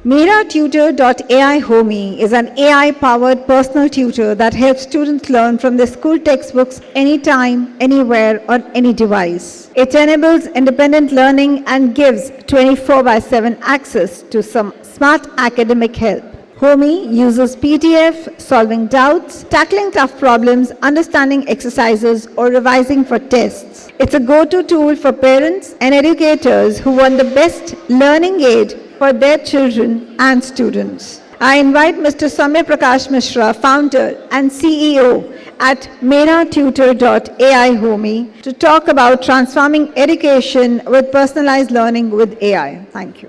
MeraTutor.ai Homie is an AI-powered personal tutor that helps students learn from their school textbooks anytime, anywhere, on any device. It enables independent learning and gives 24/7 access to some smart academic help. Homie uses PDF, solving doubts, tackling tough problems, understanding exercises, or revising for tests. It's a go-to tool for parents and educators who want the best learning aid for their children and students. I invite Mr. Soumya Prakash Mishra, founder and CEO at MeraTutor.ai Homie, to talk about transforming education with personalized learning with AI. Thank you.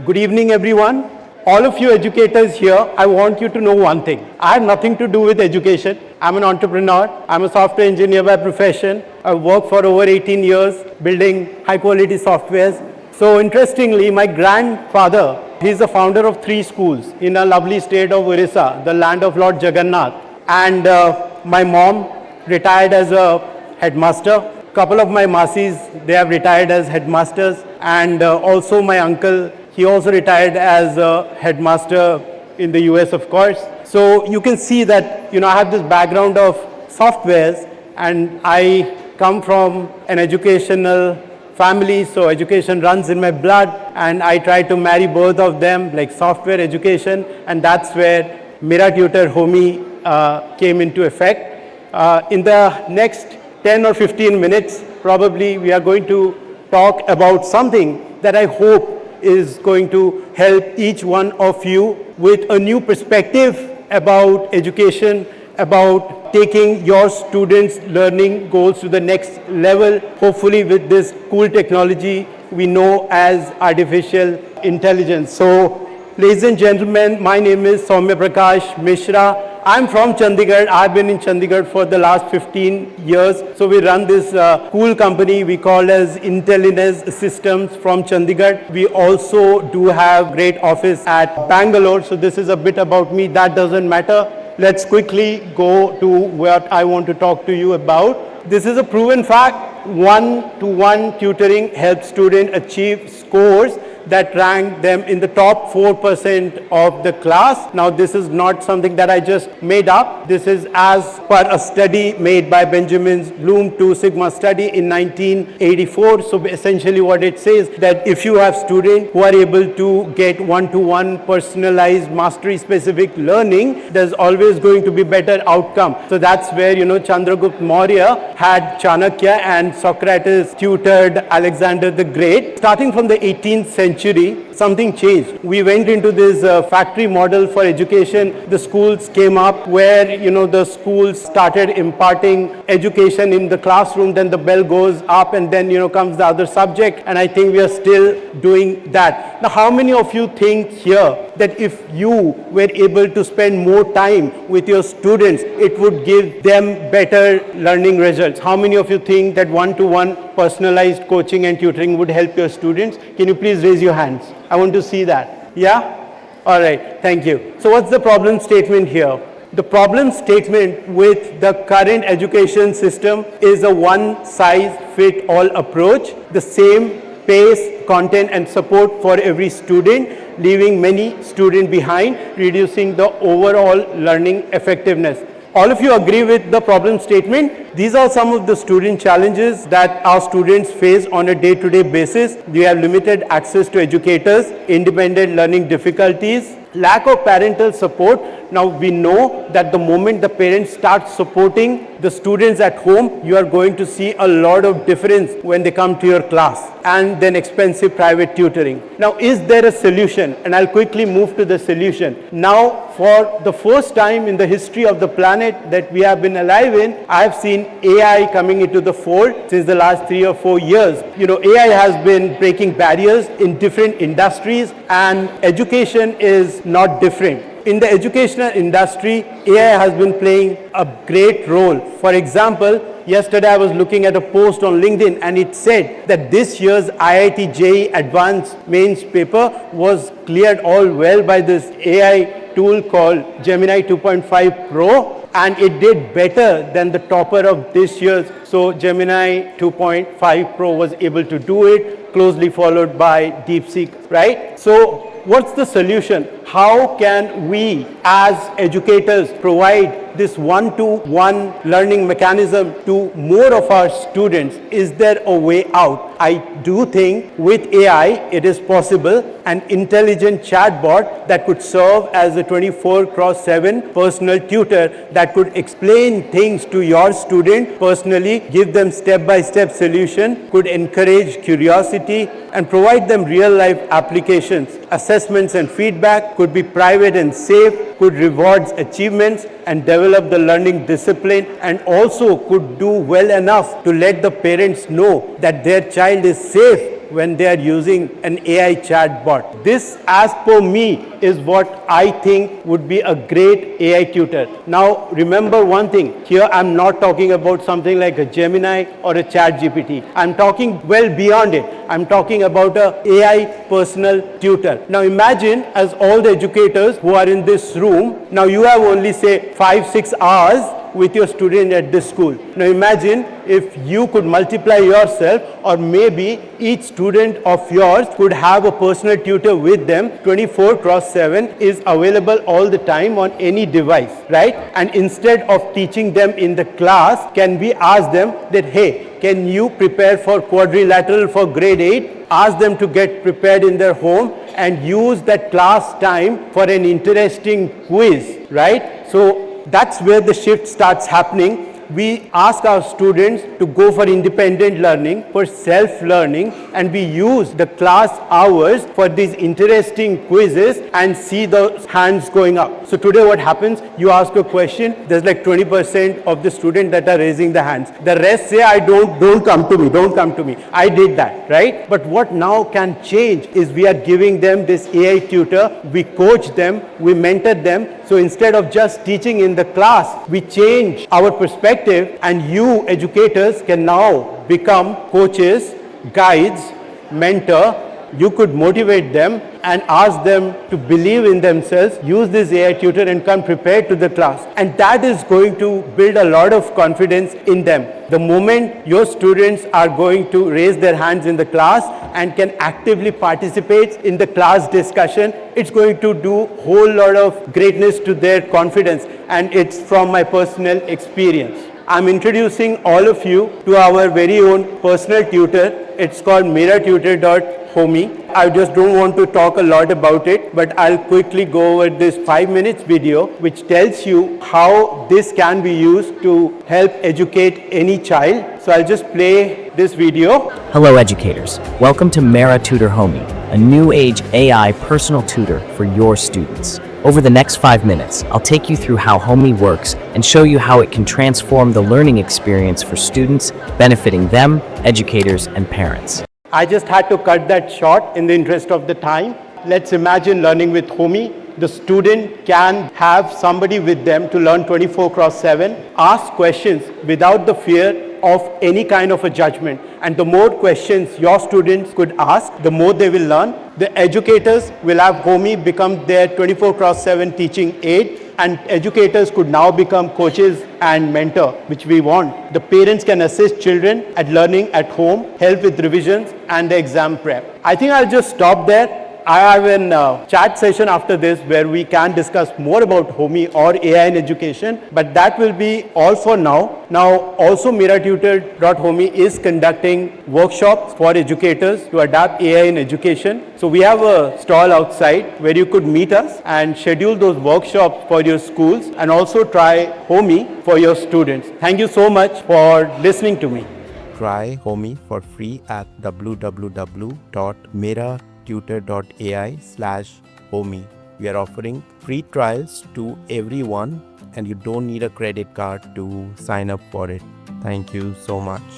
Good evening, everyone. All of you educators here, I want you to know one thing. I have nothing to do with education. I'm an entrepreneur. I'm a software engineer by profession. I've worked for over 18 years building high-quality softwares. So interestingly, my grandfather, he's the founder of 3 schools in a lovely state of Orissa, the land of Lord Jagannath. And my mom retired as a headmaster. A couple of my masis, they have retired as headmasters. And also my uncle, he also retired as a headmaster in the US, of course. So you can see that, I have this background of softwares, and I come from an educational family, so education runs in my blood, and I try to marry both of them, like software education, and that's where MeraTutor Homie came into effect. In the next 10 or 15 minutes, probably we are going to talk about something that I hope is going to help each one of you with a new perspective about education, about taking your students' learning goals to the next level, hopefully with this cool technology we know as artificial intelligence. So, ladies and gentlemen, my name is Soumya Prakash Mishra. I'm from Chandigarh. I've been in Chandigarh for the last 15 years. So we run this cool company we call as Intellinez Systems from Chandigarh. We also do have great office at Bangalore. So this is a bit about me. That doesn't matter. Let's quickly go to what I want to talk to you about. This is a proven fact. One-to-one tutoring helps students achieve scores that rank them in the top 4% of the class. Now, this is not something that I just made up. This is as per a study made by Benjamin Bloom Two Sigma study in 1984. So essentially what it says that if you have students who are able to get one-to-one personalized mastery specific learning, there's always going to be better outcome. So that's where, Chandragupta Maurya had Chanakya and Socratic tutored Alexander the Great. Starting from the 18th century, something changed. We went into this factory model for education. The schools came up where, the schools started imparting education in the classroom, then the bell goes up and then, comes the other subject. And I think we are still doing that. Now, how many of you think here that if you were able to spend more time with your students, it would give them better learning results? How many of you think that one-to-one personalized coaching and tutoring would help your students? Can you please raise your hands? I want to see that. Yeah? All right. Thank you. So what's the problem statement here? The problem statement with the current education system is a one-size-fits-all approach, the same pace, content and support for every student, leaving many students behind, reducing the overall learning effectiveness. All of you agree with the problem statement? These are some of the student challenges that our students face on a day-to-day basis. We have limited access to educators, independent learning difficulties, lack of parental support. Now we know that the moment the parents start supporting the students at home, you are going to see a lot of difference when they come to your class, and then expensive private tutoring. Now, is there a solution? And I'll quickly move to the solution. Now, for the first time in the history of the planet that we have been alive in, I have seen AI coming into the fold since the last 3 or 4 years. AI has been breaking barriers in different industries, and education is not different. In the educational industry, AI has been playing a great role. For example, yesterday I was looking at a post on LinkedIn and it said that this year's IIT JEE Advanced Mains paper was cleared all well by this AI tool called Gemini 2.5 Pro, and it did better than the topper of this year's. So Gemini 2.5 Pro was able to do it, closely followed by DeepSeek, right? So what's the solution? How can we as educators provide this one-to-one learning mechanism to more of our students? Is there a way out? I do think with AI it is possible. An intelligent chatbot that could serve as a 24/7 personal tutor that could explain things to your student personally, give them step-by-step solution, could encourage curiosity and provide them real-life applications. Assessments and feedback could be private and safe, could reward achievements and develop the learning discipline, and also could do well enough to let the parents know that their child is safe when they are using an AI chatbot. This, as per me, is what I think would be a great AI tutor. Now, remember one thing. Here, I'm not talking about something like a Gemini or a ChatGPT. I'm talking well beyond it. I'm talking about a AI personal tutor. Now, imagine as all the educators who are in this room, now you have only say 5-6 hours with your student at this school. Now imagine if you could multiply yourself, or maybe each student of yours could have a personal tutor with them 24/7, is available all the time on any device, right? And instead of teaching them in the class, can we ask them that, hey, can you prepare for quadrilateral for grade 8? Ask them to get prepared in their home and use that class time for an interesting quiz, right? So that's where the shift starts happening. We ask our students to go for independent learning, for self-learning, and we use the class hours for these interesting quizzes and see the hands going up. So today what happens, you ask a question, there's like 20% of the students that are raising the hands. The rest say, don't come to me. I did that, right? But what now can change is we are giving them this AI tutor, we coach them, we mentor them. So instead of just teaching in the class, we change our perspective, and you educators can now become coaches, guides, mentor. You could motivate them and ask them to believe in themselves, use this AI tutor and come prepared to the class. And that is going to build a lot of confidence in them. The moment your students are going to raise their hands in the class and can actively participate in the class discussion, it's going to do a whole lot of greatness to their confidence. And it's from my personal experience. I'm introducing all of you to our very own personal tutor. It's called MeraTutor.ai Homie. I just don't want to talk a lot about it, but I'll quickly go over this 5 minutes video which tells you how this can be used to help educate any child. So I'll just play this video. Hello educators, welcome to MeraTutor Homie, a new age AI personal tutor for your students. Over the next 5 minutes, I'll take you through how Homie works and show you how it can transform the learning experience for students, benefiting them, educators, and parents. I just had to cut that short in the interest of the time. Let's imagine learning with Homie. The student can have somebody with them to learn 24/7, ask questions without the fear of any kind of a judgment. And the more questions your students could ask, the more they will learn. The educators will have Homie become their 24/7 teaching aid, and educators could now become coaches and mentor, which we want. The parents can assist children at learning at home, help with revisions and the exam prep. I think I'll just stop there. I have a chat session after this where we can discuss more about Homie or AI in education, but that will be all for now. Now, also MeraTutor.ai is conducting workshops for educators to adapt AI in education. So we have a stall outside where you could meet us and schedule those workshops for your schools, and also try Homie for your students. Thank you so much for listening to me. Try Homie for free at www.MeraTutor.ai/Homie. We are offering free trials to everyone, and you don't need a credit card to sign up for it. Thank you so much.